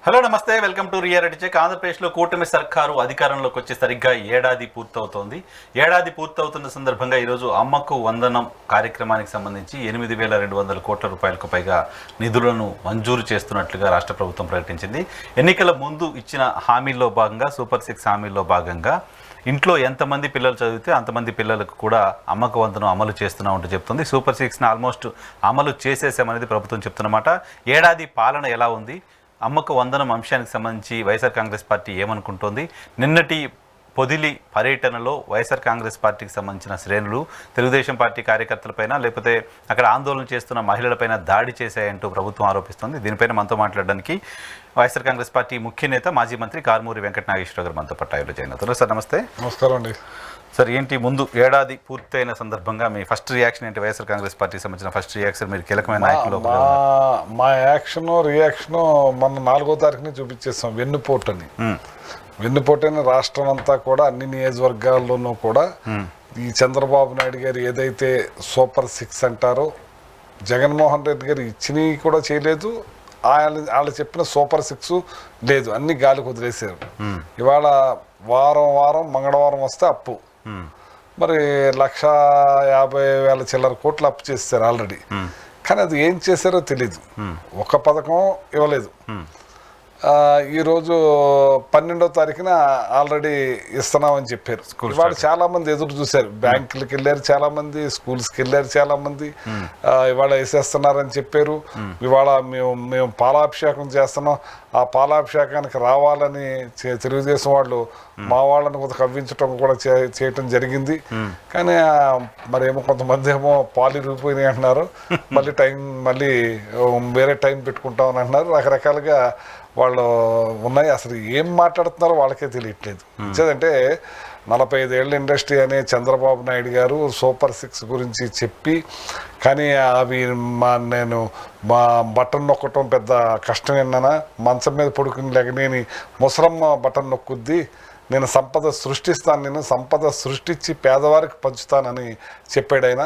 Hello నమస్తే, welcome to reality check. ఆంధ్రప్రదేశ్లో కూటమి సర్కారు అధికారంలోకి వచ్చే సరిగ్గా ఏడాది పూర్తవుతోంది. ఏడాది పూర్తవుతున్న సందర్భంగా ఈరోజు అమ్మకు వందనం కార్యక్రమానికి సంబంధించి 8,200 కోట్ల రూపాయలకు పైగా నిధులను మంజూరు చేస్తున్నట్లుగా రాష్ట్ర ప్రభుత్వం ప్రకటించింది. ఎన్నికల ముందు ఇచ్చిన హామీల్లో భాగంగా సూపర్ 6 హామీల్లో భాగంగా ఇంట్లో ఎంతమంది పిల్లలు చదివితే అంతమంది పిల్లలకు కూడా అమ్మకు వందనం అమలు చేస్తున్నామంటూ చెప్తుంది. సూపర్ 6ని ఆల్మోస్ట్ అమలు చేసేసామనేది ప్రభుత్వం చెప్తున్నమాట. ఏడాది పాలన ఎలా ఉంది, అమ్మకు వందనం అంశానికి సంబంధించి వైఎస్ఆర్ కాంగ్రెస్ పార్టీ ఏమనుకుంటోంది, నిన్నటి పొదిలి పర్యటనలో వైఎస్ఆర్ కాంగ్రెస్ పార్టీకి సంబంధించిన శ్రేణులు తెలుగుదేశం పార్టీ కార్యకర్తలపైన లేకపోతే అక్కడ ఆందోళన చేస్తున్న మహిళలపైన దాడి చేశాయంటూ ప్రభుత్వం ఆరోపిస్తోంది. దీనిపైన మనతో మాట్లాడడానికి వైఎస్ఆర్ కాంగ్రెస్ పార్టీ ముఖ్య నేత మాజీ మంత్రి కారుమూరి వెంకట నాగేశ్వరరావు గారు మనతో పట్టాయిలో జాయిన్ అవుతున్నారు. సార్ నమస్తే. నమస్కారం అండి. సార్, ఏంటి ముందు ఏడాది పూర్తయిన సందర్భంగా మీ ఫస్ట్ రియాక్షన్ ఏంటి? వైఎస్ఆర్ కాంగ్రెస్ పార్టీకి సంబంధించిన ఫస్ట్ రియాక్షన్, మీరు కీలకమైన నాయకులు. మా రియాక్షన్ మొన్న 4వ తారీఖుని చూపించేస్తాం. వెన్నుపోటు అని రాష్ట్రం అంతా కూడా అన్ని నియోజకవర్గాల్లోనూ కూడా ఈ చంద్రబాబు నాయుడు గారు ఏదైతే సూపర్ 6 అంటారో, జగన్మోహన్ రెడ్డి గారు ఇచ్చినవి కూడా చేయలేదు, వాళ్ళు చెప్పిన సూపర్ 6 లేదు, అన్ని గాలికి వదిలేశారు. ఇవాళ వారం మంగళవారం వస్తే అప్పు, మరి 1,50,000 చిల్లర కోట్లు అప్పు చేస్తారు ఆల్రెడీ. కానీ అది ఏం చేశారో తెలీదు. ఒక పథకం ఇవ్వలేదు. ఈరోజు 12వ తారీఖున ఆల్రెడీ ఇస్తున్నామని చెప్పారు. ఇవాళ చాలా మంది ఎదురు చూశారు. బ్యాంకులకు వెళ్ళారు చాలా మంది, స్కూల్స్కి వెళ్ళారు చాలా మంది. ఇవాళ వేసేస్తున్నారని చెప్పారు. ఇవాళ మేము పాలాభిషేకం చేస్తున్నాం, ఆ పాలాభిషేకానికి రావాలని తెలుగుదేశం వాళ్ళు మా వాళ్ళని కొంత కవ్వించడం కూడా చేయటం జరిగింది. కానీ మరేమో కొంతమంది ఏమో పాలు ఇరిగిపోయినాయి అంటున్నారు, మళ్ళీ వేరే టైం పెట్టుకుంటామని అంటున్నారు. రకరకాలుగా వాళ్ళు ఉన్నాయి. అసలు ఏం మాట్లాడుతున్నారో వాళ్ళకే తెలియట్లేదు. అంటే 45 ఏళ్ళ ఇండస్ట్రీ అనే చంద్రబాబు నాయుడు గారు సూపర్ 6 గురించి చెప్పి, కానీ అవి నేను బటన్ నొక్కటం పెద్ద కష్టం ఏమన్నా, మంచం మీద పడుకుని లేకనేని ముసలమ్మ బటన్ నొక్కుద్ది, నేను సంపద సృష్టిస్తాను, నేను సంపద సృష్టించి పేదవారికి పంచుతానని చెప్పాడు ఆయన.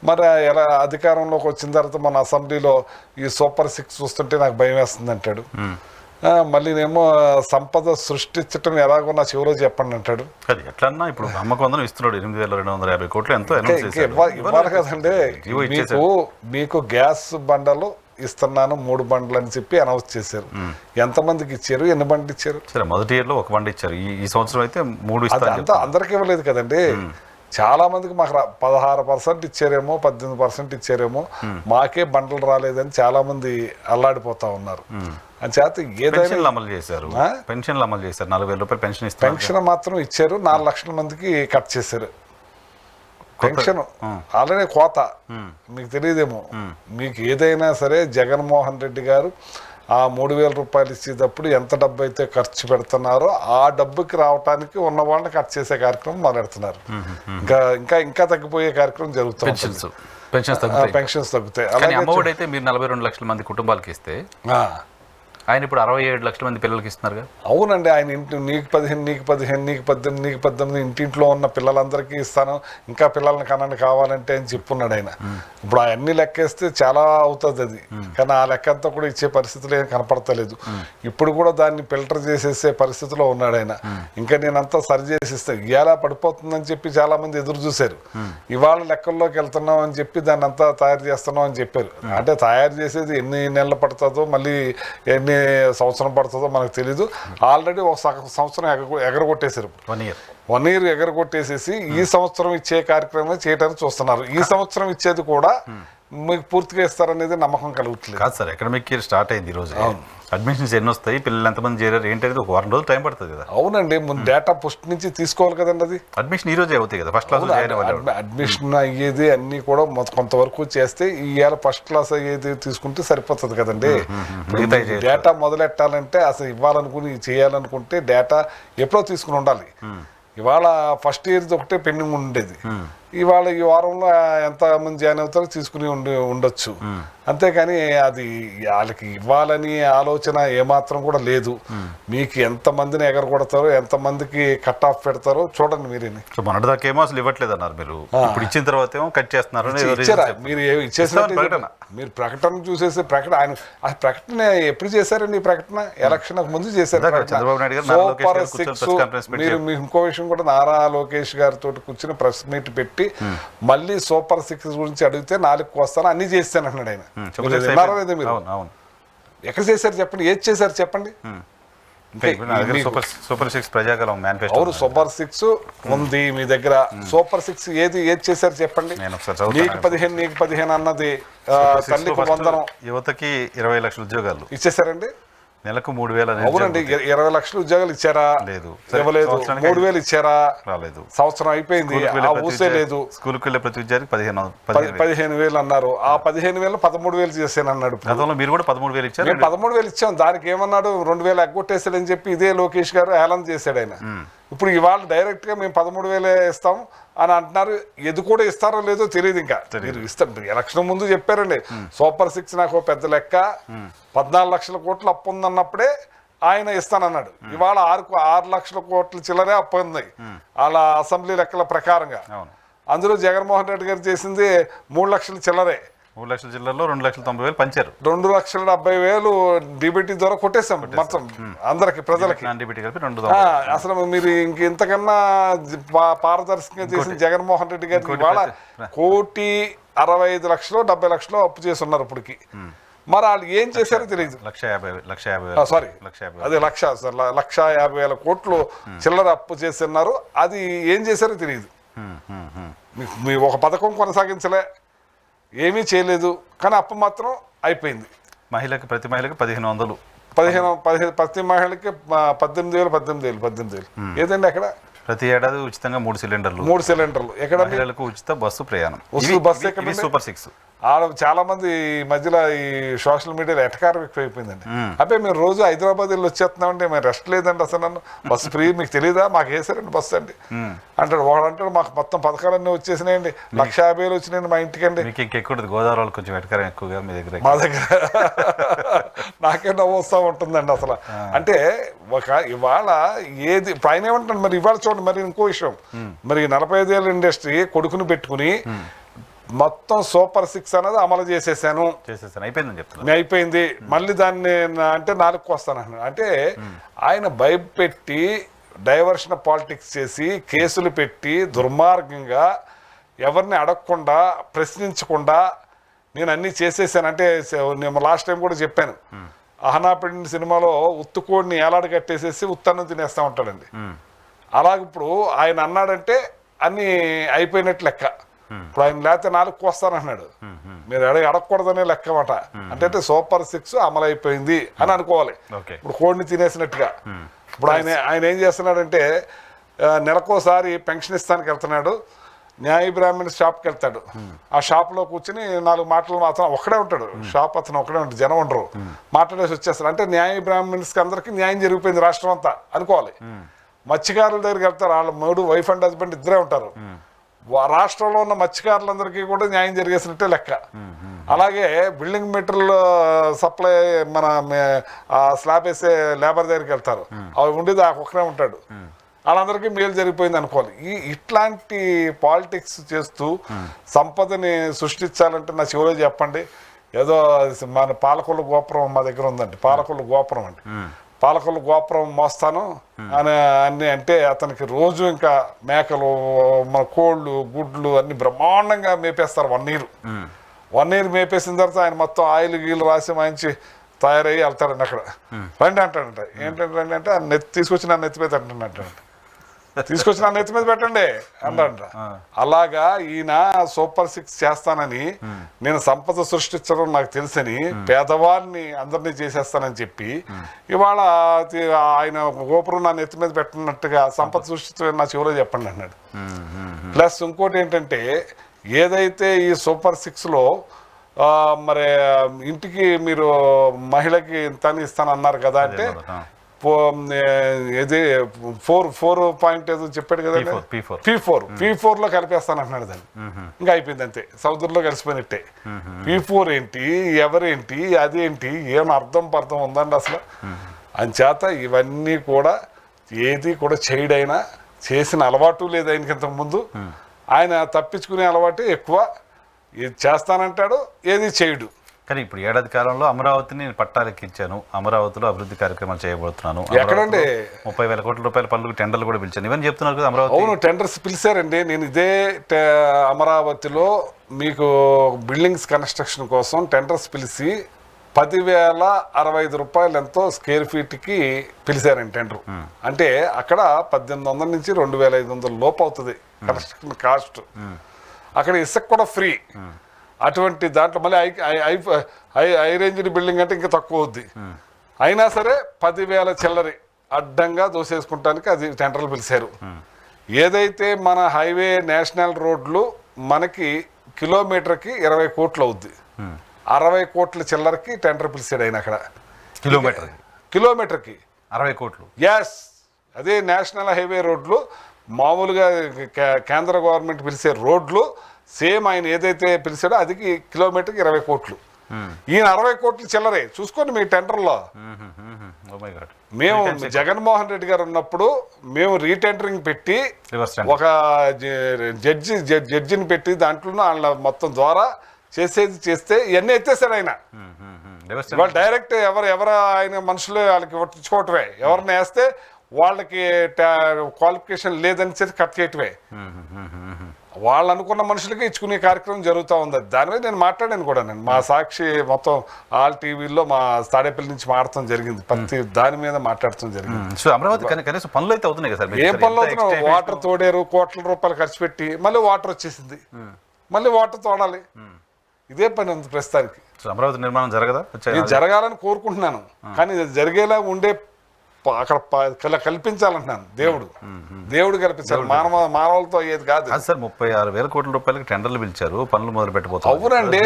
మరి ఎలా అధికారంలోకి వచ్చిన తర్వాత మన అసెంబ్లీలో ఈ సూపర్ 6 చూస్తుంటే నాకు భయం వేస్తుంది అంటాడు. మళ్ళీనేమో సంపద సృష్టించటం ఎలాగో నా చెవిలో చెప్పండి అంటాడు. ఎట్లన్నా ఇప్పుడు అమ్మకు వందనం ఇస్తున్నాడు, 8,250 కోట్లు ఎంతో ఇవ్వాలి కదండి. మీకు గ్యాస్ బండలు ఇస్తున్నాను 3 బండ్లు అని చెప్పి అనౌన్స్ చేశారు. ఎంతమందికి ఇచ్చారు, ఎన్ని బండ్లు ఇచ్చారు? సరే, మొదటి ఇయర్లో 1 బండి ఇచ్చారు, ఈ సంవత్సరం అయితే 3 ఇస్తారు. అంతా అందరికి ఇవ్వలేదు కదండి. చాలా మందికి మాకు 16% ఇచ్చారేమో, 18% ఇచ్చారేమో, మాకే బండ్లు రాలేదని చాలా మంది అల్లాడిపోతా ఉన్నారు. చేత ఏదైనా అమలు చేశారు, పెన్షన్లు అమలు చేశారు, 4,000 రూపాయలు పెన్షన్ ఇస్తారు. పెన్షన్ మాత్రం ఇచ్చారు, 4 లక్షల మందికి కట్ చేశారు పెన్షన్. ఆల్రెడీ కోత మీకు తెలియదేమో. మీకు ఏదైనా సరే జగన్మోహన్ రెడ్డి గారు ఆ 3,000 రూపాయలు ఇచ్చేటప్పుడు ఎంత డబ్బు అయితే ఖర్చు పెడుతున్నారో ఆ డబ్బుకి రావటానికి ఉన్న వాళ్ళని కట్ చేసే కార్యక్రమం మొదలెడుతున్నారు. ఇంకా తగ్గిపోయే కార్యక్రమం జరుగుతుంది. పెన్షన్స్ తగ్గుతాయి. అలాగే అమ్మఒడి అయితే మీరు 42 లక్షల మంది కుటుంబాలకి ఇస్తే ఆయన ఇప్పుడు 67 లక్షల మంది పిల్లలకి ఇస్తున్నారు. అవునండి. ఆయన నీకు 15 నీకు 15 నీకు 18 నీకు 18 ఇంటింట్లో ఉన్న పిల్లలందరికీ ఇస్తాను, ఇంకా పిల్లల్ని కనండి కావాలంటే అని చెప్పున్నాడు ఆయన. ఇప్పుడు అవన్నీ లెక్కేస్తే చాలా అవుతుంది అది, కానీ ఆ లెక్క అంతా కూడా ఇచ్చే పరిస్థితులు ఏం కనపడతలేదు. ఇప్పుడు కూడా దాన్ని ఫిల్టర్ చేసేసే పరిస్థితిలో ఉన్నాడు ఆయన. ఇంకా నేనంతా సరి చేసిస్తాను, ఇవాళ పడిపోతుందని చెప్పి చాలా మంది ఎదురు చూశారు. ఇవాళ లెక్కల్లోకి వెళ్తున్నాం అని చెప్పి దాన్ని అంతా తయారు చేస్తున్నాం అని చెప్పారు. అంటే తయారు చేసేది ఎన్ని నెలలు పడుతుందో, మళ్ళీ ఎన్ని సంవత్సరం పడుతుందో మనకు తెలీదు. ఆల్రెడీ ఒక సంవత్సరం ఎగరగొట్టేశారు. 1 ఇయర్ ఎగరగొట్టేసేసి ఈ సంవత్సరం ఇచ్చే కార్యక్రమం చేయడానికి చూస్తున్నారు. ఈ సంవత్సరం ఇచ్చేది కూడా మీకు పూర్తిగా ఇస్తారనేది నమ్మకం కలుగుతుంది. కాదు సార్, అకాడమిక్ ఇయర్ స్టార్ట్ అయింది. ఈరోజు అడ్మిషన్స్ ఎన్ని వస్తాయి, పిల్లలు ఎంతమంది చేరారు ఏంటనేది 1 వారం రోజులు టైం పడుతుంది కదా. అవునండి, ముందు డేటా పుస్ట్ నుంచి తీసుకోవాలి కదండి. అది అడ్మిషన్ ఈ రోజే అవుతాయి కదా. ఫస్ట్ క్లాస్ అడ్మిషన్ అయ్యేది అన్ని కూడా కొంతవరకు చేస్తే ఇవాళ ఫస్ట్ క్లాస్ అయ్యేది తీసుకుంటే సరిపోతుంది కదండి. డేటా మొదలెట్టాలంటే అసలు ఇవ్వాలనుకుని చేయాలనుకుంటే డేటా ఎప్పుడో తీసుకుని ఉండాలి. ఇవాళ ఫస్ట్ ఇయర్ది ఒకటే పెండింగ్ ఉండేది. ఇవాళ ఈ వారంలో ఎంతమంది జాయిన్ అవుతారో తీసుకుని ఉండొచ్చు. అంతేకాని అది వాళ్ళకి ఇవ్వాలని ఆలోచన ఏమాత్రం కూడా లేదు. మీకు ఎంతమందిని ఎగరగొడతారో, ఎంతమందికి కట్ ఆఫ్ పెడతారో చూడండి మీరే. సో మొన్నటిదాకేమో అసలు ఇవ్వట్లేదు అన్నారు మీరు, ఇప్పుడు ఇచ్చిన తర్వాత ఏమో కట్ చేస్తున్నారు. మీరు ఇచ్చేసిన మీరు ప్రకటన చూసేసి ఆయన ఆ ప్రకటన ఎప్పుడు చేశారండి? ఈ ప్రకటన ఎలక్షన్ ముందు చేశారు. Chandrababu Naidu super six. మీరు ఇంకో విషయం కూడా, నారా లోకేష్ గారితో కూర్చుని ప్రెస్ మీట్ పెట్టి మళ్ళీ సూపర్ సిక్స్ గురించి అడిగితే 4కు వస్తాను అన్ని చేస్తాను అన్నాడు ఆయన. మీరు ఎక్కడ చేశారు చెప్పండి, ఏది చేశారు చెప్పండి. సూపర్ సిక్స్ ప్రజాకాలం మేనిఫెస్టో. అవును, సూపర్ సిక్స్ ఉంది మీ దగ్గర. సూపర్ సిక్స్ ఏది చేశారు చెప్పండి. నీకు 15 నీకు 15 అన్నది, తల్లికి వందనం, యువతకి 20 లక్షల ఉద్యోగాలు ఇచ్చేసారండి. నెలకు 3,000. అవునండి, 20 లక్షల ఉద్యోగాలు ఇచ్చారా? లేదు. ఇవ్వలేదు. 3,000 ఇచ్చారా? రాలేదు. సంవత్సరం అయిపోయింది, ఆ ఊసే లేదు. స్కూల్కి వెళ్ళే ప్రతి విద్యార్థికి 15,000 అన్నారు. ఆ 15,000 13,000 చేశాను అన్నాడు. గతంలో మీరు కూడా 13,000 ఇచ్చారు. 13,000 ఇచ్చాం. దానికి ఏమన్నాడు, 2,000 ఎగ్గొట్టేసాడని చెప్పి ఇదే లోకేష్ గారు హేళన చేశాడు ఆయన. ఇప్పుడు ఇవాళ డైరెక్ట్ గా మేము 13,000 ఇస్తాం అని అంటున్నారు. ఎది కూడా ఇస్తారో లేదో తెలియదు. ఇంకా మీరు ఇస్తారు. ఎలక్షన్ ముందు చెప్పారండి, సూపర్ సిక్స్ నాకు పెద్ద లెక్క, 14 లక్షల కోట్లు అప్పు ఉందన్నప్పుడే ఆయన ఇస్తానన్నాడు. ఇవాళ 6 లక్షల కోట్ల చిల్లరే అప్పు ఉంది వాళ్ళ అసెంబ్లీ లెక్కల ప్రకారంగా. అందులో జగన్మోహన్ రెడ్డి గారు చేసింది 3 లక్షల చిల్లరే. 3 లక్షల జిల్లాలో 2,90,000 పంచారు. 2,70,000 డిబిటీ ద్వారా కొట్టేసాం మొత్తం అందరికి, ప్రజలకి. అసలు మీరు ఇంతకన్నా పారదర్శకంగా చేసిన జగన్మోహన్ రెడ్డి గారు ఇవాళ 1,65,00,000 70,00,000 అప్పు చేసి ఉన్నారు ఇప్పటికి. మరి వాళ్ళు ఏం చేశారో తెలియదు. 1,50,000 కోట్లు చిల్లర అప్పు చేస్తున్నారు. అది ఏం చేశారో తెలియదు. మీ ఒక పథకం కొనసాగించలే, ఏమీ చేయలేదు, కానీ అప్పు మాత్రం అయిపోయింది. ప్రతి మహిళకి 1,500, ప్రతి మహిళకి 18,000 ఏదండి అక్కడ? ప్రతి ఏడాది ఉచితంగా 3 సిలిండర్లు. ఎక్కడ? మహిళలకు ఉచిత బస్సు ప్రయాణం. బస్సు ఎక్కడ? Super six. చాలా మంది ఈ మధ్యలో ఈ సోషల్ మీడియాలో ఎటకారం ఎక్కువైపోయిందండి. అబ్బే మేము రోజు హైదరాబాద్ వెళ్ళి వచ్చేస్తున్నామండి, మేము రెస్ట్ లేదండి అసలు, నన్ను బస్సు ఫ్రీ, మీకు తెలియదా, మాకు వేసారండి బస్సు అండి అంటాడు. వాడు అంటాడు మాకు మొత్తం పథకాలన్నీ వచ్చేసినాయండి, 1,50,000 వచ్చినాయండి మా ఇంటికండి. మీకు ఇంకెక్కువ గోదావరి కొంచెం ఎటకారం ఎక్కువగా మీ దగ్గర. మా దగ్గర నాకే నవ్వు వస్తూ ఉంటుందండి అసలు. అంటే ఇవాళ ఏది పైన ఏమంటాడు మరి. ఇవాళ చూడండి, మరి ఇంకో విషయం, మరి 45 ఏళ్ళ ఇండస్ట్రీ కొడుకుని పెట్టుకుని మొత్తం సూపర్ సిక్స్ అనేది అమలు చేసేసాను, అయిపోయింది, మళ్ళీ దాన్ని అంటే 4కు వస్తాను అంటే ఆయన భయపెట్టి డైవర్షన్ పాలిటిక్స్ చేసి కేసులు పెట్టి దుర్మార్గంగా ఎవరిని అడగకుండా ప్రశ్నించకుండా నేను అన్నీ చేసేసానంటే, నేను లాస్ట్ టైం కూడా చెప్పాను, అహనాపెండి సినిమాలో ఉత్తుకోడిని ఏలాడు కట్టేసేసి ఉత్తన్నం తినేస్తూ ఉంటాడండి. అలాగే ఇప్పుడు ఆయన అన్నాడంటే అన్నీ అయిపోయినట్టు లెక్క. ఇప్పుడు ఆయన లేకపోతే 4కు వస్తానన్నాడు, మీరు అడగకూడదనే లెక్క మాట. అంటే సూపర్ సిక్స్ అమలు అయిపోయింది అని అనుకోవాలి. ఇప్పుడు కోడిని తినేసినట్టుగా. ఇప్పుడు ఆయన ఏం చేస్తున్నాడంటే, నెలకోసారి పెన్షన్ ఇస్తానికి వెళ్తున్నాడు, న్యాయ బ్రాహ్మణ్ షాప్కి వెళ్తాడు. ఆ షాప్లో కూర్చుని 4 మాటలు మాత్రం ఒక్కడే ఉంటాడు. షాప్ అతను ఒక్కడే ఉంటాడు, జనం ఉండరు. మాట్లాడేసి వచ్చేస్తారు. అంటే న్యాయ బ్రాహ్మణ్స్కి అందరికీ న్యాయం జరిగిపోయింది రాష్ట్రం అంతా అనుకోవాలి. మత్స్యకారుల దగ్గరికి వెళ్తారు, వాళ్ళ 3 వైఫ్ అండ్ హస్బెండ్ ఇద్దరే ఉంటారు. రాష్ట్రంలో ఉన్న మత్స్యకారులందరికీ కూడా న్యాయం జరిగేసినట్టే లెక్క. అలాగే బిల్డింగ్ మెటీరియల్ సప్లై మన స్లాబ్ వేసే లేబర్ దగ్గరికి వెళ్తారు, అవి ఉండేది ఒక్కడే ఉంటాడు, వాళ్ళందరికీ మేలు జరిగిపోయింది అనుకోవాలి. ఇట్లాంటి పాలిటిక్స్ చేస్తూ సంపదని సృష్టించాలంటే నా చెవిలో చెప్పండి, ఏదో మన పాలకొల్లు గోపురం మా దగ్గర ఉందండి, పాలకొల్లు గోపురం అండి, పాలకొల్లు గోపురం మోస్తాను అని అన్ని అంటే అతనికి రోజు ఇంకా మేకలు, మన కోళ్ళు, గుడ్లు అన్ని బ్రహ్మాండంగా మేపేస్తారు. 1 ఇయర్ మేపేసిన తర్వాత ఆయన మొత్తం ఆయిల్ గీలు రాసి మంచి తయారయ్యి వెళ్తారండి. అక్కడ రండి అంటాడంట. ఏంటంటే రండి అంటే తీసుకొచ్చి నన్ను ఎత్తిపోయి అంటున్నట్టు, తీసుకొచ్చి నన్ను ఎత్తి మీద పెట్టండి అన్నాడంట. అలాగా ఈయన సూపర్ సిక్స్ చేస్తానని, నేను సంపద సృష్టించడం నాకు తెలుసని, పేదవారిని అందరినీ చేసేస్తానని చెప్పి ఇవాళ ఆయన గోపురం నన్ను ఎత్తి మీద పెట్టినట్టుగా సంపద సృష్టించడం నా చెవిలో చెప్పండి అన్నాడు. ప్లస్ ఇంకోటి ఏంటంటే, ఏదైతే ఈ సూపర్ సిక్స్లో మరి ఇంటికి మీరు మహిళకి ఇంత ఇస్తానన్నారు కదా అంటే, ఇది 4 పాయింట్ ఏదో చెప్పాడు కదా P4 లో కలిపేస్తానంటున్నాడు దాన్ని. ఇంకా అయిపోయింది అంతే, సముద్రంలో కలిసిపోయినట్టే. P4 ఏంటి, ఎవరేంటి, అదేంటి, ఏం అర్థం పర్థం ఉందండి అసలు. అంచేత ఇవన్నీ కూడా ఏది కూడా చేయడైనా చేసిన అలవాటు లేదు ఆయనకి ఇంతకుముందు. ఆయన తప్పించుకునే అలవాటు ఎక్కువ. ఏది చేస్తానంటాడు, ఏది చేయడు. కానీ ఇప్పుడు ఏడాది కాలంలో అమరావతిని పట్టాలెక్కించాను, అమరావతిలో అభివృద్ధి కార్యక్రమాలు చేయబోతున్నాను, ఎక్కడండి 30,000 కోట్ల రూపాయల పనులకు టెండర్లు కూడా పిలిచాను, ఇవన్నీ చెప్తున్నారు కదా అమరావతి. అవును, టెండర్స్ పిలిచారండి. నేను ఇదే అమరావతిలో మీకు బిల్డింగ్స్ కన్స్ట్రక్షన్ కోసం టెండర్స్ పిలిచి 10,065 రూపాయలు ఎంతో స్క్వేర్ ఫీట్కి పిలిచారండి టెండర్. అంటే అక్కడ 1,800 నుంచి 2,500 లోపు అవుతుంది కన్స్ట్రక్షన్ కాస్ట్. అక్కడ ఇసుక కూడా ఫ్రీ. అటువంటి దాంట్లో మళ్ళీ హై రేంజ్డ్ బిల్డింగ్ అంటే ఇంకా తక్కువ అవుద్ది. అయినా సరే 10,000 చిల్లరి అడ్డంగా దోసేసుకుంటానికి అది టెండర్లు పిలిచారు. ఏదైతే మన హైవే నేషనల్ రోడ్లు మనకి కిలోమీటర్కి 20 కోట్లు అవుద్ది. 60 కోట్ల చిల్లరకి టెండర్ పిలిచాడు ఆయన అక్కడ. కిలోమీటర్కి 60 కోట్లు. ఎస్, అదే నేషనల్ హైవే రోడ్లు మామూలుగా కేంద్ర గవర్నమెంట్ పిలిచే రోడ్లు సేమ్ ఆయన ఏదైతే పిలిచాడో అది కిలోమీటర్కి 20 కోట్లు. ఈయన 60 కోట్లు చిల్లరే. చూసుకోండి మీ టెండర్లో. మేము జగన్మోహన్ రెడ్డి గారు ఉన్నప్పుడు మేము రీటెండరింగ్ పెట్టి ఒక జడ్జిని పెట్టి దాంట్లో వాళ్ళ మొత్తం ద్వారా చేస్తే ఇవన్నీ ఎత్తేసాడు ఆయన. వాళ్ళు డైరెక్ట్ ఎవరు ఆయన మనుషులు వాళ్ళకి ఇచ్చుకోవటమే. ఎవరిని వేస్తే వాళ్ళకి క్వాలిఫికేషన్ లేదని చెప్పి కట్ చేయటమే. వాళ్ళు అనుకున్న మనుషులకి ఇచ్చుకునే కార్యక్రమం జరుగుతూ ఉంది. దాని మీద నేను మాట్లాడాను కూడా. నేను మా సాక్షి మొత్తం ఆల్ టీవీలో మా తాడేపల్లి నుంచి మాట్లాడటం జరిగింది. ప్రతి దాని మీద మాట్లాడటం జరిగింది. అమరావతి పనులు అయితే అవుతున్నాయి కదా సార్. ఏం పనులు అవుతున్నాయి? వాటర్ తోడారు, కోట్ల రూపాయలు ఖర్చు పెట్టి మళ్ళీ వాటర్ వచ్చేసింది. మళ్ళీ వాటర్ తోడాలి. ఇదే పని ఉంది ప్రస్తుతానికి. అమరావతి నిర్మాణం జరగదా? నేను జరగాలని కోరుకుంటున్నాను, కానీ జరిగేలా ఉండే అక్కడ కల్పించాలంటున్నాను. దేవుడు కల్పించాలి, మానవులతో అయ్యేది కాదు సార్. 36,000 కోట్ల రూపాయలకి టెండర్లు పిలిచారు, పనులు మొదలు పెట్టబోతున్నారు. అవునండి,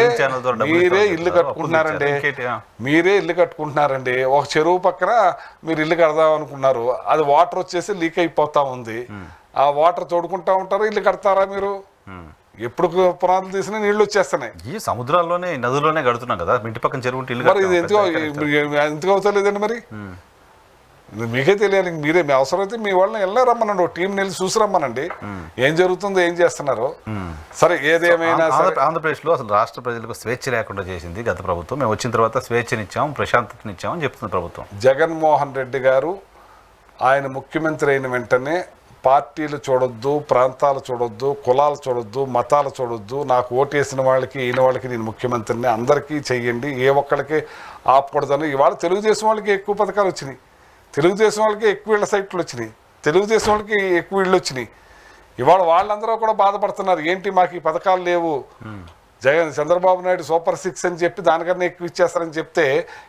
మీరే ఇల్లు కట్టుకుంటున్నారండి. ఒక చెరువు పక్కన మీరు ఇల్లు కడదాం అనుకున్నారు, అది వాటర్ వచ్చేసి లీక్ అయిపోతా ఉంది. ఆ వాటర్ తోడుకుంటా ఉంటారు, ఇల్లు కడతారా మీరు? ఎప్పుడు పునాదులు తీసినా నీళ్లు వచ్చేస్తున్నాయి. ఈ సముద్రాల్లోనే నదుల్లోనే కడుతున్నాం కదా, ఇంటి పక్కన చెరువు. మరి ఇది ఎందుకు అవుతలేదండి? మరి మీకే తెలియాలి. మీరే మీ అవసరమైతే మీ వాళ్ళని వెళ్ళరమ్మనండి, ఒక టీం వెళ్ళి చూసి రమ్మనండి ఏం జరుగుతుందో, ఏం చేస్తున్నారు. సరే, ఏదేమైనా ఆంధ్రప్రదేశ్లో అసలు రాష్ట్ర ప్రజలకు స్వేచ్ఛ లేకుండా చేసింది గత ప్రభుత్వం. మేము వచ్చిన తర్వాత స్వేచ్ఛనిచ్చాం, ప్రశాంతతనిచ్చామని చెప్తుంది ప్రభుత్వం. జగన్మోహన్ రెడ్డి గారు ఆయన ముఖ్యమంత్రి అయిన వెంటనే పార్టీలు చూడొద్దు, ప్రాంతాలు చూడొద్దు, కులాలు చూడొద్దు, మతాలు చూడొద్దు, నాకు ఓటేసిన వాళ్ళకి ఈయన వాళ్ళకి నేను ముఖ్యమంత్రిని, అందరికీ చెయ్యండి, ఏ ఒక్కడికి ఆపకూడదని. ఇవాళ తెలుగుదేశం వాళ్ళకి ఎక్కువ పథకాలు వచ్చినాయి, తెలుగుదేశం వాళ్ళకి ఎక్కువ ఇళ్ల సైట్లు వచ్చినాయి, తెలుగుదేశం వాళ్ళకి ఎక్కువ ఇళ్ళు వచ్చినాయి. ఇవాళ వాళ్ళందరూ కూడా బాధపడుతున్నారు, ఏంటి మాకు ఈ పథకాలు లేవు. చంద్రబాబు నాయుడు సూపర్ 6 అని చెప్పి దానికన్నా ఎక్కువ ఇచ్చేస్తారని చెప్తే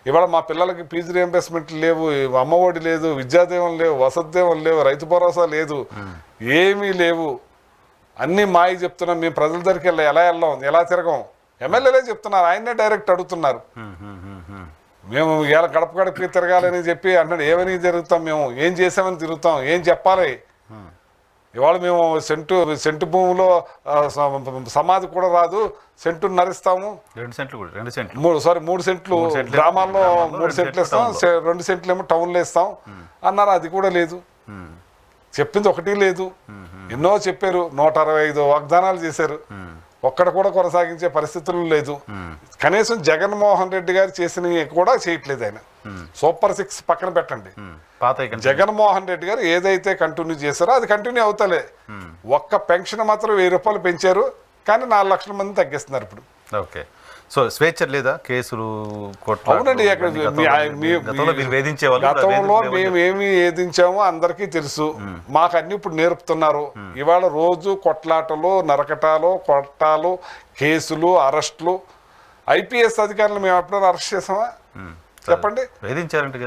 ఇవాళ మా పిల్లలకి ఫీజు రియంబర్స్మెంట్లు లేవు, అమ్మఒడి లేదు, విద్యాదీవం లేవు, వసతిదీవం లేవు, రైతు భరోసా లేదు, ఏమీ లేవు. అన్నీ మాయి చెప్తున్నాం. మేము ప్రజల దగ్గరికి ఎలా వెళ్ళాం, ఎలా తిరగం? ఎమ్మెల్యేలే చెప్తున్నారు, ఆయన్నే డైరెక్ట్ అడుగుతున్నారు. మేము ఇలా గడప గడపకి తిరగాలని చెప్పి అంటాడు. ఏమని తిరుగుతాం? మేము ఏం చేసామని తిరుగుతాం, ఏం చెప్పాలి? ఇవాళ మేము సెంటు భూమిలో సమాధి కూడా రాదు, సెంటు నరిస్తాము. 3 సెంట్లు గ్రామాల్లో 3 సెంట్లు ఇస్తాం, 2 సెంట్లు ఏమో టౌన్లో ఇస్తాం అన్నారు. అది కూడా లేదు, చెప్పింది ఒకటి లేదు. ఎన్నో చెప్పారు, 165 వాగ్దానాలు చేశారు, ఒక్కడ కూడా కొనసాగించే పరిస్థితులు లేదు. కనీసం జగన్మోహన్ రెడ్డి గారు చేసినవి కూడా చేయట్లేదు ఆయన. సూపర్ 6 పక్కన పెట్టండి, జగన్మోహన్ రెడ్డి గారు ఏదైతే కంటిన్యూ చేశారో అది కంటిన్యూ అవుతలే. ఒక్క పెన్షన్ మాత్రం 1000 రూపాయలు పెంచారు, కానీ 4 లక్షల మంది తగ్గిస్తున్నారు ఇప్పుడు. ఓకే, సో స్వేచ్ఛ లేదా? కేసులు అవునండి, గతంలో మేము ఏమి వేధించామో అందరికీ తెలుసు. మాకు అన్ని ఇప్పుడు నేర్పుతున్నారు. ఇవాళ రోజు కొట్లాటలు, నరకటాలు, కొట్టాలు, కేసులు, అరెస్టులు. ఐపీఎస్ అధికారులు మేము ఎప్పుడైనా అరెస్ట్ చేసామా చెప్పండి? వేధించటం అంటే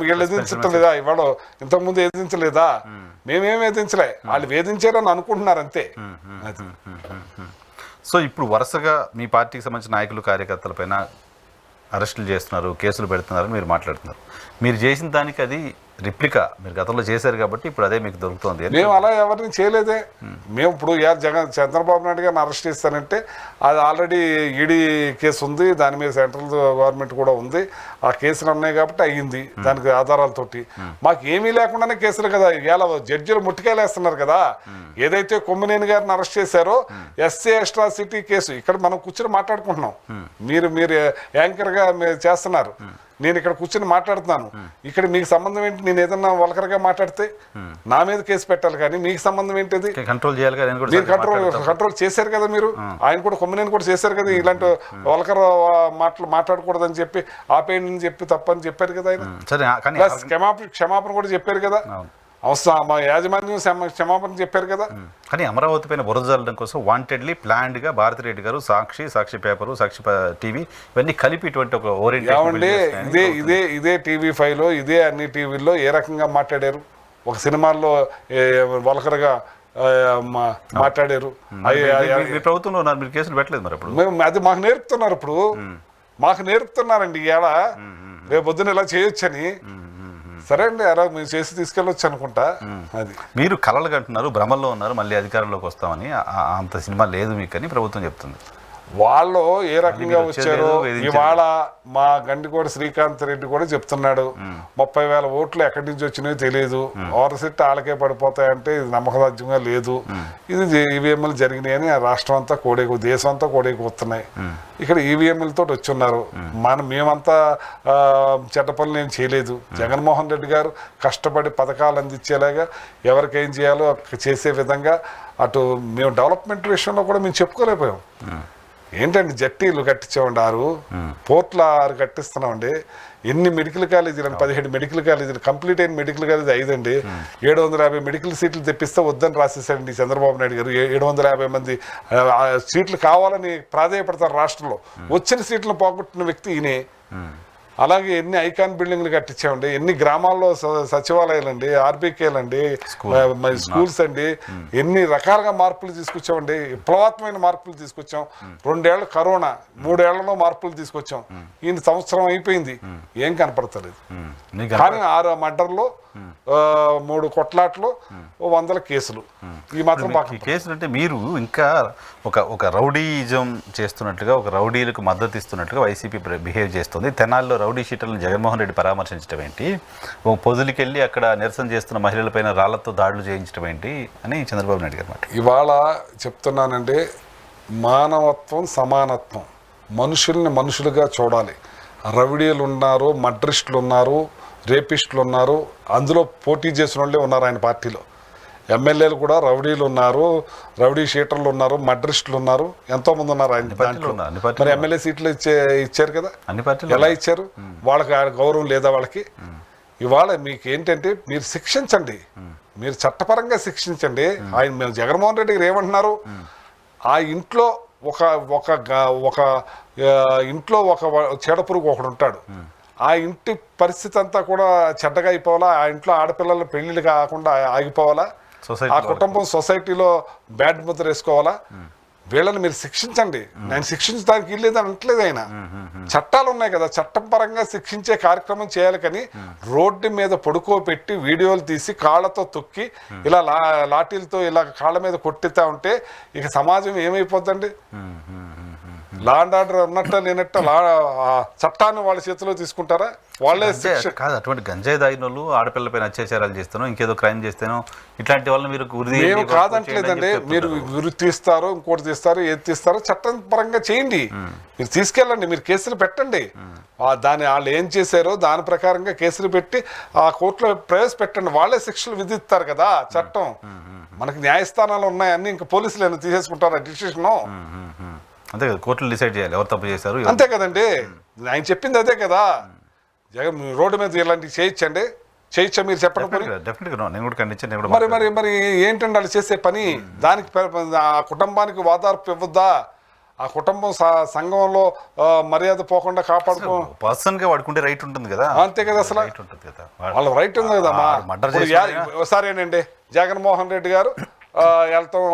వీళ్ళు వేధించటం లేదా? ఇవాళ ఇంతకుముందు వేధించలేదా? మేమేం వేధించలే, వాళ్ళు వేధించారని అనుకుంటున్నారు అంతే. సో ఇప్పుడు వరుసగా మీ పార్టీకి సంబంధించిన నాయకులు, కార్యకర్తల పైన అరెస్టులు చేస్తున్నారు, కేసులు పెడుతున్నారని మీరు మాట్లాడుతున్నారు. మీరు చేసిన దానికి అది రిప్లికా, మీరు గతంలో చేశారు కాబట్టి ఇప్పుడు అదే మీకు దొరుకుతుంది. మేము అలా ఎవరిని చేయలేదే. మేము ఇప్పుడు చంద్రబాబు నాయుడు గారిని అరెస్ట్ చేస్తానంటే అది ఆల్రెడీ ఈడీ కేసు ఉంది, దాని మీద సెంట్రల్ గవర్నమెంట్ కూడా ఉంది, ఆ కేసులు ఉన్నాయి కాబట్టి అయ్యింది దానికి ఆధారాలతోటి. మాకు ఏమీ లేకుండానే కేసులు కదా, ఇలా జడ్జిలు ముట్టికాయలేస్తున్నారు కదా. ఏదైతే కొమ్మినేని గారిని అరెస్ట్ చేశారో ఎస్సీ అట్రాసిటీ కేసు ఇక్కడ మనం కూర్చొని మాట్లాడుకుంటున్నాం. మీరు యాంకర్గా మీరు చేస్తున్నారు, నేను ఇక్కడ కూర్చొని మాట్లాడుతున్నాను. ఇక్కడ మీకు సంబంధం ఏంటి? నేను ఏదన్నా వల్కర్గా మాట్లాడితే నా మీద కేసు పెట్టాలి, కానీ మీకు సంబంధం ఏంటిది? కంట్రోల్ చేయాలి కదా. మీరు కంట్రోల్ చేశారు కదా, మీరు ఆయన కూడా కొమ్మినేని కూడా చేశారు కదా. ఇలాంటి వల్కర్ మాట్లాడకూడదని చెప్పి ఆపేయండి అని చెప్పి తప్పని చెప్పారు కదా ఆయన. క్షమాపణ కూడా చెప్పారు కదా. మా యాజమాన్యం క్షమాపణ చెప్పారు కదా. కానీ అమరావతి పైన బురద జల్లడం కోసం వాంటెడ్లీ ప్లాన్డ్గా భారతిరెడ్డి గారు సాక్షి పేపరు, సాక్షి టీవీ ఇవన్నీ కలిపి ఇటువంటి ఒక ఓరియంటేషన్ ఇదే టీవీ5లో ఇదే అన్ని టీవీల్లో ఏ రకంగా మాట్లాడారు? ఒక సినిమాల్లో వల్కర్గా మాట్లాడారు. ప్రభుత్వంలో మీరు కేసులు పెట్టలేదు మరి అప్పుడు? మేము అది మాకు నేర్పుతున్నారు, ఇప్పుడు మాకు నేర్పుతున్నారండి. ఇలా రేపు పొద్దున ఇలా చేయొచ్చని. సరే అండి, అలా మీరు చేసి తీసుకెళ్ళొచ్చు అనుకుంటా. అది మీరు కలలు కంటున్నారు, భ్రమల్లో ఉన్నారు, మళ్ళీ అధికారంలోకి వస్తామని. అంత సినిమా లేదు మీకు అని ప్రభుత్వం చెప్తుంది. వాళ్ళు ఏ రకంగా వచ్చారో ఇవాళ మా గండికోట శ్రీకాంత్ రెడ్డి కూడా చెప్తున్నాడు. 30,000 ఓట్లు ఎక్కడి నుంచి వచ్చినాయో తెలియదు, ఓవర్సెట్ వాళ్ళకే పడిపోతాయంటే ఇది నమ్మకరాజ్యంగా లేదు. ఇది ఈవీఎంలు జరిగినాయని రాష్ట్రం అంతా దేశం అంతా కోడైపోతున్నాయి. ఇక్కడ ఈవీఎంలతో వచ్చి ఉన్నారు. మేమంతా చెడ్డ పనులు ఏం చేయలేదు. జగన్మోహన్ రెడ్డి గారు కష్టపడి పథకాలు అందించేలాగా ఎవరికేం చేయాలో చేసే విధంగా అటు మేము డెవలప్మెంట్ విషయంలో కూడా మేము చెప్పుకోలేకపోయాం. ఏంటండి జట్టీలు కట్టించామండి, 6 పోర్ట్లు 6 కట్టిస్తున్నామండి. ఎన్ని మెడికల్ కాలేజీలు అండి? 17 మెడికల్ కాలేజీలు. కంప్లీట్ అయిన మెడికల్ కాలేజీ 5 అండి. 750 మెడికల్ సీట్లు తెప్పిస్తే వద్దని రాసేసాడండి చంద్రబాబు నాయుడు గారు. 750 మంది సీట్లు కావాలని ప్రాధాయపడతారు రాష్ట్రంలో. వచ్చిన సీట్లను పోగొట్టిన వ్యక్తి ఈయనే. అలాగే ఎన్ని ఐకాన్ బిల్డింగ్లు కట్టించామండి, ఎన్ని గ్రామాల్లో సచివాలయాలు అండి, ఆర్బీకేలు అండి, స్కూల్స్ అండి, ఎన్ని రకాలుగా మార్పులు తీసుకొచ్చామండి. విప్లవాత్మకమైన మార్పులు తీసుకొచ్చాం. 2 ఏళ్ళు కరోనా, 3 ఏళ్లలో మార్పులు తీసుకొచ్చాం. ఈయన సంవత్సరం అయిపోయింది, ఏం కనపడతలేదు. కానీ 6 మర్డర్లు, 3 కొట్లాట్లు, 100 కేసులు. ఈ మాత్రం కేసులు అంటే మీరు ఇంకా ఒక రౌడీజం చేస్తున్నట్లుగా, ఒక రౌడీలకు మద్దతు ఇస్తున్నట్లుగా వైసీపీ బిహేవ్ చేస్తుంది. తెనాల్లో రౌడీ షీటర్లను జగన్మోహన్ రెడ్డి పరామర్శించడం ఏంటి, పొదులికెళ్ళి అక్కడ నిరసన చేస్తున్న మహిళలపైన రాళ్లతో దాడులు చేయించడం ఏంటి అని చంద్రబాబు నాయుడు గారు మాట. ఇవాళ చెప్తున్నానండి, మానవత్వం, సమానత్వం, మనుషుల్ని మనుషులుగా చూడాలి. రౌడీలు ఉన్నారు, మర్డరిస్టులు ఉన్నారు, రేపిస్టులు ఉన్నారు, అందులో పోటీ చేసిన వాళ్ళే ఉన్నారు ఆయన పార్టీలో. ఎమ్మెల్యేలు కూడా రౌడీలు ఉన్నారు, రౌడీ షీటర్లు ఉన్నారు, మర్డరిస్టులు ఉన్నారు, ఎంతోమంది ఉన్నారు ఆయన దాంట్లో. మరి ఎమ్మెల్యే సీట్లు ఇచ్చారు కదా, ఎలా ఇచ్చారు? వాళ్ళకి గౌరవం లేదా వాళ్ళకి? ఇవాళ మీకు ఏంటంటే మీరు శిక్షించండి, మీరు చట్టపరంగా శిక్షించండి. ఆయన మేము జగన్మోహన్ రెడ్డి గారు ఏమంటున్నారు, ఆ ఇంట్లో ఒక ఇంట్లో ఒక చీడపురుగు ఒకడు ఉంటాడు, ఆ ఇంటి పరిస్థితి అంతా కూడా చెడ్డగా అయిపోవాలా, ఆ ఇంట్లో ఆడపిల్లల పెళ్లిళ్ళు కాకుండా ఆగిపోవాలా, ఆ కుటుంబం సొసైటీలో బ్యాడ్ ముద్ర వేసుకోవాలా? వీళ్ళని మీరు శిక్షించండి. నేను శిక్షించడానికి ఇల్లేదు అనట్లేదు ఆయన. చట్టాలు ఉన్నాయి కదా, చట్టం పరంగా శిక్షించే కార్యక్రమం చేయాలి. కానీ రోడ్డు మీద పడుకోబెట్టి వీడియోలు తీసి కాళ్ళతో తొక్కి ఇలా లాఠీలతో ఇలా కాళ్ళ మీద కొట్టితా ఉంటే ఇక సమాజం ఏమైపోద్దండి? లా అండ్ ఆర్డర్ ఉన్నట్ట లేనట్ట చట్టాన్ని వాళ్ళ చేతిలో తీసుకుంటారా? వాళ్ళే కాదు. అటువంటి గంజాయి దాగిన వాళ్ళు ఆడపిల్లపైన అత్యాచారాలు చేస్తాను, ఇంకేదో క్రైమ్ చేస్తాను, ఇట్లాంటి వాళ్ళని మీరు మేము కాదంటలేదండి. మీరు గురి తీస్తారు, ఇంకోటి తీస్తారు, ఏది తీస్తారో చట్టం పరంగా చేయండి. మీరు తీసుకెళ్ళండి, మీరు కేసులు పెట్టండి. దాన్ని వాళ్ళు ఏం చేశారో దాని ప్రకారంగా కేసులు పెట్టి ఆ కోర్టులో ప్రవేశపెట్టండి. వాళ్ళే శిక్షలు విధిస్తారు కదా చట్టం. మనకి న్యాయస్థానాలు ఉన్నాయని ఇంకా పోలీసులు ఏమైనా తీసేసుకుంటారా డిసిషన్? అంతే కదా, కోర్టులు డిసైడ్ చేయాలి ఎవరు తప్పు చేశారు. అంతే కదండి, ఆయన చెప్పింది అదే కదా. జగన్ రోడ్డు మీద ఇలాంటివి చేయొచ్చండి, చేయొచ్చా మీరు చెప్పండి. మరి ఏంటండి వాళ్ళు చేసే పని? దానికి ఆ కుటుంబానికి ఓదార్పు ఇవ్వద్దా? ఆ కుటుంబం సంఘంలో మర్యాద పోకుండా కాపాడుకో పర్సన్గా వాడుకుంటే రైట్ ఉంటుంది కదా. అంతే కదా, అసలు వాళ్ళ రైట్ ఉంది కదా. సరేనండి, జగన్మోహన్ రెడ్డి గారు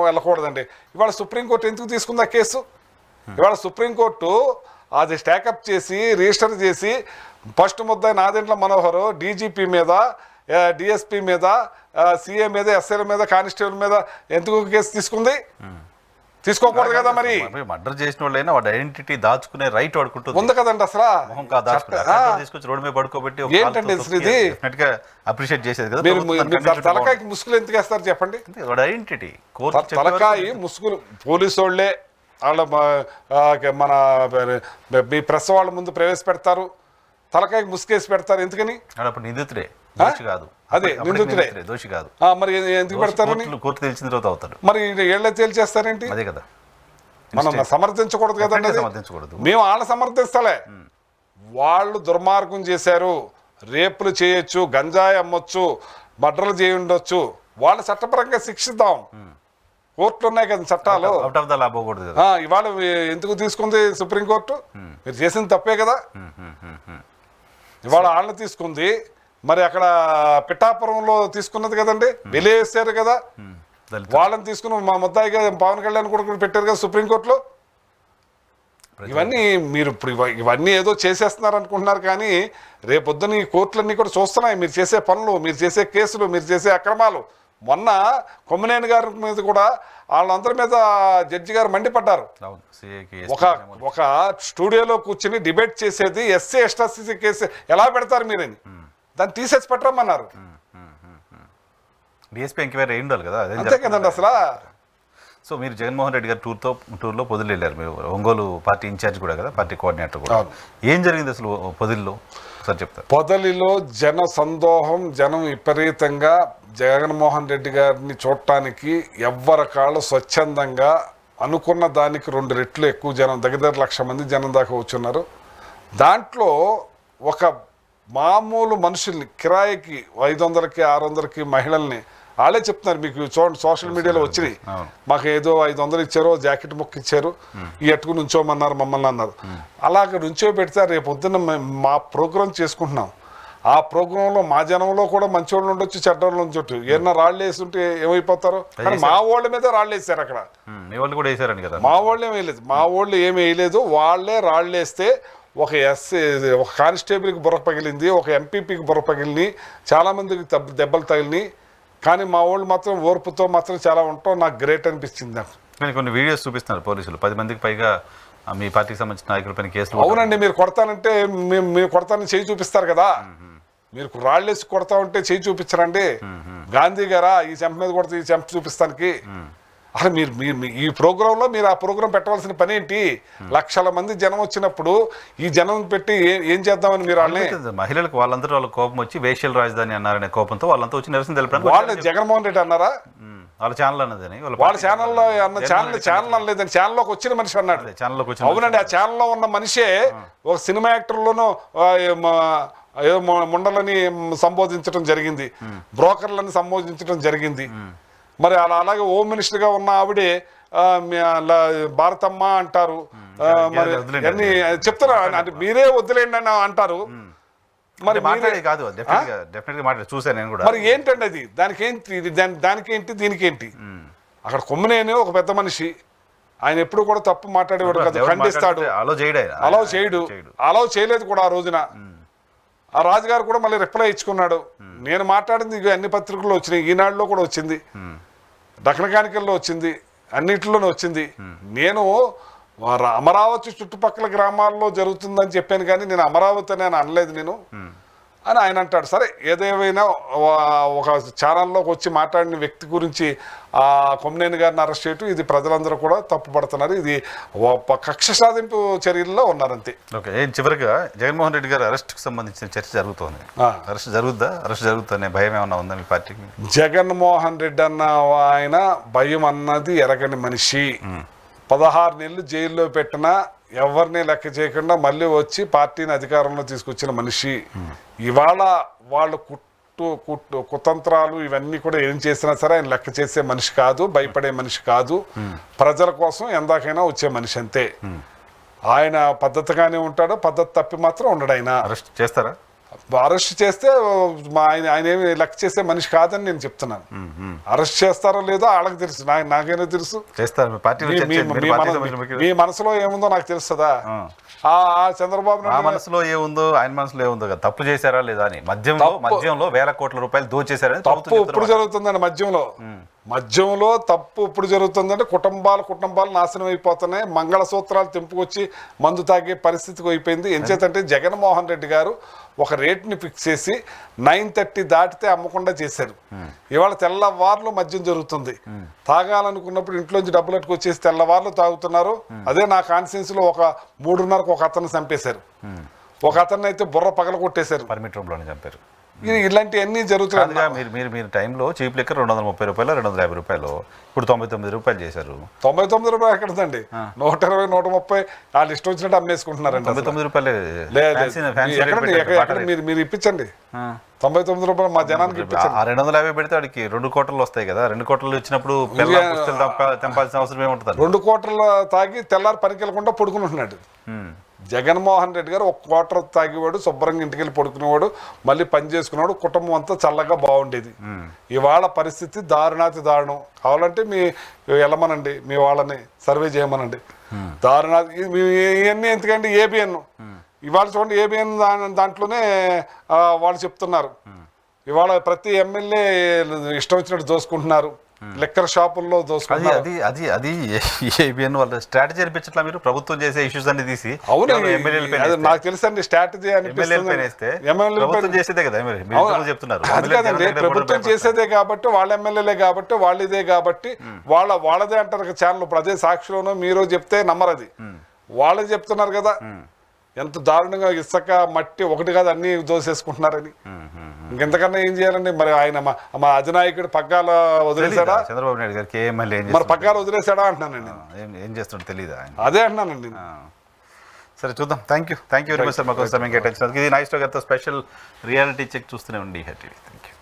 వెళ్ళకూడదండి. ఇవాళ సుప్రీంకోర్టు ఎందుకు తీసుకుంది ఆ కేసు? ఇవాళ సుప్రీంకోర్టు అది స్టాకప్ చేసి రిజిస్టర్ చేసి ఫస్ట్ ముద్దాయి నాదెండ్ల మనోహర్ డీజీపీ మీద డిఎస్పీ మీద సిఏ మీద ఎస్ఐల మీద కానిస్టేబుల్ మీద ఎందుకు కేసు తీసుకుంది? తీసుకోకూడదు కదా మరి. మర్డర్ చేసిన వాళ్ళైనా వాడి ఐడెంటిటీ దాచుకునే రైట్ వాడుకుంటుంది ఉంది కదండి అసలు. తీసుకొచ్చి రోడ్డు మీద పడుకోబెట్టి ఏంటండి ఇది అప్రిషియేట్ చేసేది కదా. మీరు తలకాయకి ముసుగులు ఎందుకు వేస్తారు చెప్పండి? వాడి ఐడెంటిటీ తలకాయ ముసుగులు పోలీసు వాళ్ళే వాళ్ళ మన మీ ప్రెస్ వాళ్ళ ముందు ప్రవేశపెడతారు, తలకాయకి ముసుకేసి పెడతారు. ఎందుకని? అప్పుడు నిందితుడే, దోషి కాదు. అదే నిందితుడే, దోషి కాదు. మరి ఎందుకు పెడతారు? కోర్టు తెలిసిన తర్వాత అవుతాడు. మరి ఏళ్ళే తేల్చేస్తారేంటి? అదే కదా, మనం సమర్థించకూడదు కదండి. సమర్థించకూడదు. మేము వాళ్ళని సమర్థిస్తలే. వాళ్ళు దుర్మార్గం చేశారు, రేపులు చేయొచ్చు, గంజాయి అమ్మొచ్చు, మర్డర్లు చేయి ఉండొచ్చు, వాళ్ళ చట్టపరంగా శిక్షిద్దాం. కోర్టులు ఉన్నాయి కదా చట్టాలు. అవుట్ ఆఫ్ ద లా పోకూడదు. ఇవాళ ఎందుకు తీసుకుంది సుప్రీంకోర్టు? మీరు చేసింది తప్పే కదా. ఇవాళ వాళ్ళని తీసుకుంది, మరి అక్కడ పిఠాపురంలో తీసుకున్నది కదండి, వెలివేసారు కదా. వాళ్ళని తీసుకుని మా ముద్దాయిగా పవన్ కళ్యాణ్ కూడా పెట్టారు కదా సుప్రీంకోర్టులో. ఇవన్నీ మీరు ఇప్పుడు ఇవన్నీ ఏదో చేసేస్తున్నారు అనుకుంటున్నారు, కానీ రేపొద్దున ఈ కోర్టులన్నీ కూడా చూస్తున్నాయి మీరు చేసే పనులు, మీరు చేసే కేసులు, మీరు చేసే అక్రమాలు. మొన్న కొమ్మినేని గారి మీద కూడా వాళ్ళందరి మీద జడ్జి గారు మండిపడ్డారు. ఒక స్టూడియోలో కూర్చుని డిబేట్ చేసేది ఎస్సీ ఎస్టీ కేసు ఎలా పెడతారు మీరని, దాన్ని తీసేసి పెట్టరమ్మన్నారు. డిఎస్పీ ఎంక్వైరీ అయి ఉండాలి కదా. అంతే కదండి అసలు. సో మీరు జగన్మోహన్ రెడ్డి గారు టూర్లో పొదిలి వెళ్ళారు. మీరు ఒంగోలు పార్టీ ఇన్ఛార్జ్ కూడా కదా, పార్టీ కోఆర్డినేటర్ కూడా. ఏం జరిగింది అసలు పొదిలిలో సార్ చెప్తారు? పొదలిలో జన సందోహం, జనం విపరీతంగా జగన్మోహన్ రెడ్డి గారిని చూడటానికి ఎవ్వరి కాళ్ళు స్వచ్ఛందంగా అనుకున్న దానికి 2 రెట్లు ఎక్కువ జనం, దగ్గర 1,00,000 మంది జనం దాకా వచ్చున్నారు. దాంట్లో ఒక మామూలు మనుషుల్ని కిరాయికి 500కి 600కి మహిళల్ని వాళ్ళే చెప్తున్నారు. మీకు చూడండి సోషల్ మీడియాలో వచ్చినాయి. మాకు ఏదో 500 ఇచ్చారు, జాకెట్ ముక్క ఇచ్చారు, ఈ అట్టుకు నుంచోమన్నారు మమ్మల్ని అన్నారు. అలాగ నుంచో పెడితే రేపు పొద్దున్న మా ప్రోగ్రాం చేసుకుంటున్నాం. ఆ ప్రోగ్రాంలో మా జనంలో కూడా మంచి వాళ్ళు ఉండొచ్చు, చెడ్డోళ్ళు ఉండొచ్చు. ఏమన్నా రాళ్ళు వేసి ఉంటే ఏమైపోతారు? కానీ మా వాళ్ళ మీద రాళ్ళు వేసారు అక్కడ. మా వాళ్ళు ఏం వేయలేదు, మా వాళ్ళు ఏమి వేయలేదు. వాళ్ళే రాళ్ళు వేస్తే ఒక ఒక కానిస్టేబుల్కి బుర్ర పగిలింది, ఒక ఎంపీపీకి బుర్ర పగిలిని, చాలామందికి దెబ్బలు తగిలినాయి. కానీ మా వాళ్ళు మాత్రం ఓర్పుతో మాత్రం చాలా ఉంటాం. నాకు గ్రేట్ అనిపించింది. నాకు కానీ కొన్ని వీడియోస్ చూపిస్తున్నారు పోలీసులు, 10 మందికి పైగా మీ పార్టీకి సంబంధించిన నాయకులపైన కేసులు. అవునండి, మీరు కొడతానంటే మీరు కొడతానని చేయి చూపిస్తారు కదా. మీరు రాళ్ళేసి కొడతా ఉంటే చేయి చూపించరండి. గాంధీ గారా ఈ చెంప మీద కొడితే ఈ చెంప చూపిస్తానికి? అసలు మీరు ఈ ప్రోగ్రాంలో మీరు ఆ ప్రోగ్రాం పెట్టవలసిన పని ఏంటి? 1,00,000 మంది జనం వచ్చినప్పుడు ఈ జనం పెట్టి ఏం చేద్దామని మీరు వాళ్ళని మహిళలకు వాళ్ళందరూ వాళ్ళ కోపం వచ్చి వేశ్యల రాజధాని అన్నారనే కోపంతో వాళ్ళంతా వచ్చి నిరసన తెలిపడానికి వాళ్ళు జగన్మోహన్ రెడ్డి అన్నారా? వాళ్ళ ఛానల్ అన్నదని వాళ్ళ ఛానల్లో అన్న ఛానల్ అనలేదని ఛానల్లోకి వచ్చిన మనిషి అన్నాడు. ఛానల్లోకి వచ్చి అవునండి, ఆ ఛానల్లో ఉన్న మనిషే ఒక సినిమా యాక్టర్లోనూ ఏదో ముండలని సంబోధించడం జరిగింది, బ్రోకర్లని సంబోధించడం జరిగింది. మరి అలాగే హోమ్ మినిస్టర్గా ఉన్న ఆవిడే భారతమ్మ అంటారు. మరి అన్ని చెప్తారా? అంటే మీరే వద్దులేండి అని అంటారు. మరి మరి ఏంటండి అది? దానికేంటి దీనికేంటి? అక్కడ కొమ్మినేని ఒక పెద్ద మనిషి, ఆయన ఎప్పుడు కూడా తప్పు మాట్లాడేవాడు కదా, ఖండిస్తాడు, అలౌ చేయడు. అలౌ చేయలేదు కూడా ఆ రోజున. ఆ రాజుగారు కూడా మళ్ళీ రిప్లై ఇచ్చుకున్నాడు. నేను మాట్లాడింది అన్ని పత్రికల్లో వచ్చినాయి, ఈనాడులో కూడా వచ్చింది, దక్షిణకానికల్లో వచ్చింది, అన్నింటిలోనే వచ్చింది. నేను అమరావతి చుట్టుపక్కల గ్రామాల్లో జరుగుతుందని చెప్పాను, కానీ నేను అమరావతి అని అనలేదు నేను అని ఆయన అంటాడు. సరే, ఏదేమైనా ఒక ఛానల్లోకి వచ్చి మాట్లాడిన వ్యక్తి గురించి ఆ కొమ్మినేని గారిని అరెస్ట్ చేయటం, ఇది ప్రజలందరూ కూడా తప్పుపడుతున్నారు. ఇది కక్ష సాధింపు చర్యల్లో ఉన్నారంతే. ఓకే, చివరిగా జగన్మోహన్ రెడ్డి గారి అరెస్ట్కి సంబంధించిన చర్చ జరుగుతోంది. అరెస్ట్ జరుగుతుందనే భయం ఏమన్నా ఉందా మీ పార్టీకి? జగన్మోహన్ రెడ్డి అన్న ఆయన భయం అన్నది ఎరగని మనిషి. 16 నెలలు జైల్లో పెట్టినా ఎవరిని లెక్క చేయకుండా మళ్ళీ వచ్చి పార్టీని అధికారంలో తీసుకొచ్చిన మనిషి. ఇవాళ వాళ్ళు కుతంత్రాలు ఇవన్నీ కూడా ఏం చేసినా సరే ఆయన లెక్క చేసే మనిషి కాదు, భయపడే మనిషి కాదు. ప్రజల కోసం ఎందాకైనా వచ్చే మనిషి అంతే. ఆయన పద్ధతిగానే ఉంటాడు, పద్ధతి తప్పి మాత్రం ఉండడు. ఆయన అరెస్ట్ చేస్తారా? అరెస్ట్ చేస్తే ఆయన ఏమి లెక్క చేసే మనిషి కాదని నేను చెప్తున్నాను. అరెస్ట్ చేస్తారో లేదో వాళ్ళకి తెలుసు, నాకేనో తెలుసు. చేస్తారు మీ మనసులో ఏముందో నాకు తెలుస్తుందా? ఆ చంద్రబాబు నాయుడు మనసులో ఏముందో ఆయన మనసులో ఏముందో కదా, తప్పు చేశారా లేదా అని. మద్యంలో వేల కోట్ల రూపాయలు దోచేశారని తప్పు ఇప్పుడు జరుగుతుందండి. మద్యంలో తప్పు ఇప్పుడు జరుగుతుందంటే కుటుంబాలు నాశనం అయిపోతున్నాయి. మంగళసూత్రాలు తెంపుకొచ్చి మందు తాగే పరిస్థితికి అయిపోయింది. ఎంచేతంటే జగన్మోహన్ రెడ్డి గారు ఒక రేట్ని ఫిక్స్ చేసి 9:30 దాటితే అమ్మకుండా చేశారు. ఇవాళ తెల్లవార్లు మద్యం జరుగుతుంది. తాగాలనుకున్నప్పుడు ఇంట్లోంచి డబ్బులు వచ్చేసి తెల్లవార్లు తాగుతున్నారు. అదే నా కాన్స్టిట్యున్సీలో ఒక 3:30కు ఒక అతను చంపేశారు. ఒక అతన్ని అయితే బుర్ర పగల కొట్టేశారు, పర్మిట్ రూమ్లోనే చంపారు. ఇలాంటివన్నీ జరుగుతున్నాయి. మీరు టైంలో చీప్ లెక్కర్ 230 రూపాయలు 250 రూపాయలు, ఇప్పుడు 99 రూపాయలు చేశారు. 99 రూపాయలు ఎక్కడదండి, 120 130 వాళ్ళు ఇష్టం వచ్చినట్టు అమ్మేసుకుంటున్నారండి. 99 రూపాయలు మీరు ఇప్పించండి. 99 రూపాయలు మా జనానికి ఇప్పించండి. 250 పెడితే వాడికి 2 కోట్లు వస్తాయి కదా. 2 కోట్లు ఇచ్చినప్పుడు తెంపాల్సిన అవసరం ఏముంటుంది? 2 కోట్ల తాగి తెల్లారి పనికి వెళ్ళకుండా పడుకుని జగన్మోహన్ రెడ్డి గారు 1 క్వార్టర్ తాగేవాడు, శుభ్రంగా ఇంటికి వెళ్ళి పడుకునేవాడు, మళ్ళీ పని చేసుకునేవాడు, కుటుంబం అంతా చల్లగా బాగుండేది. ఇవాళ పరిస్థితి దారుణాతి దారుణం. కావాలంటే వెళ్ళమనండి, మీ వాళ్ళని సర్వే చేయమనండి. దారుణాతి ఇవన్నీ ఎందుకంటే ఏబిఎన్ ఇవాళ చూడండి, ఏబిఎన్ దాంట్లోనే వాళ్ళు చెప్తున్నారు ఇవాళ ప్రతి ఎమ్మెల్యే ఇష్టం వచ్చినట్టు దోసుకుంటున్నారు, లెక్కర్ షాపుల్లో దోసుకుంటున్నారు. అది ఏబిఎన్ వాళ్ళ స్ట్రాటజీ అనిపించట్లా? మీరు ప్రభుత్వం చేసే ఇష్యూస్ అన్ని తీసి అవును నాకు తెలుసండి స్ట్రాటజీ ప్రభుత్వం చేసేదే కదా చెప్తున్నారు. అది కాదండి, ప్రభుత్వం చేసేదే కాబట్టి వాళ్ళ ఎమ్మెల్యేలే కాబట్టి వాళ్ళు ఇదే కాబట్టి వాళ్ళదే అంటారు ఛానల్. ఇప్పుడు అదే సాక్షిలోనూ మీరు చెప్తే నమ్మరు, అది వాళ్ళే చెప్తున్నారు కదా. ఎంత దారుణంగా ఇసుక మట్టి ఒకటి కాదు అన్ని దోసేసుకుంటున్నారని. ఇంకెంతకన్నా ఏం చేయాలండి? మరి ఆయన మా అధినాయకుడు పగ్గాలు వదిలేశాడా? చంద్రబాబు నాయుడు గారికి మరి పగ్గాలు వదిలేశాడా అంటున్నానండి. ఏం చేస్తున్నాడు తెలియదా? అదే అంటున్నానండి. సరే చూద్దాం. Thank you very much sir మాకు సమయం కేటాయించినందుకు. ఇది నైస్ తో స్పెషల్ రియాలిటీ చెక్ చూస్తూనే ఉండి. Thank you.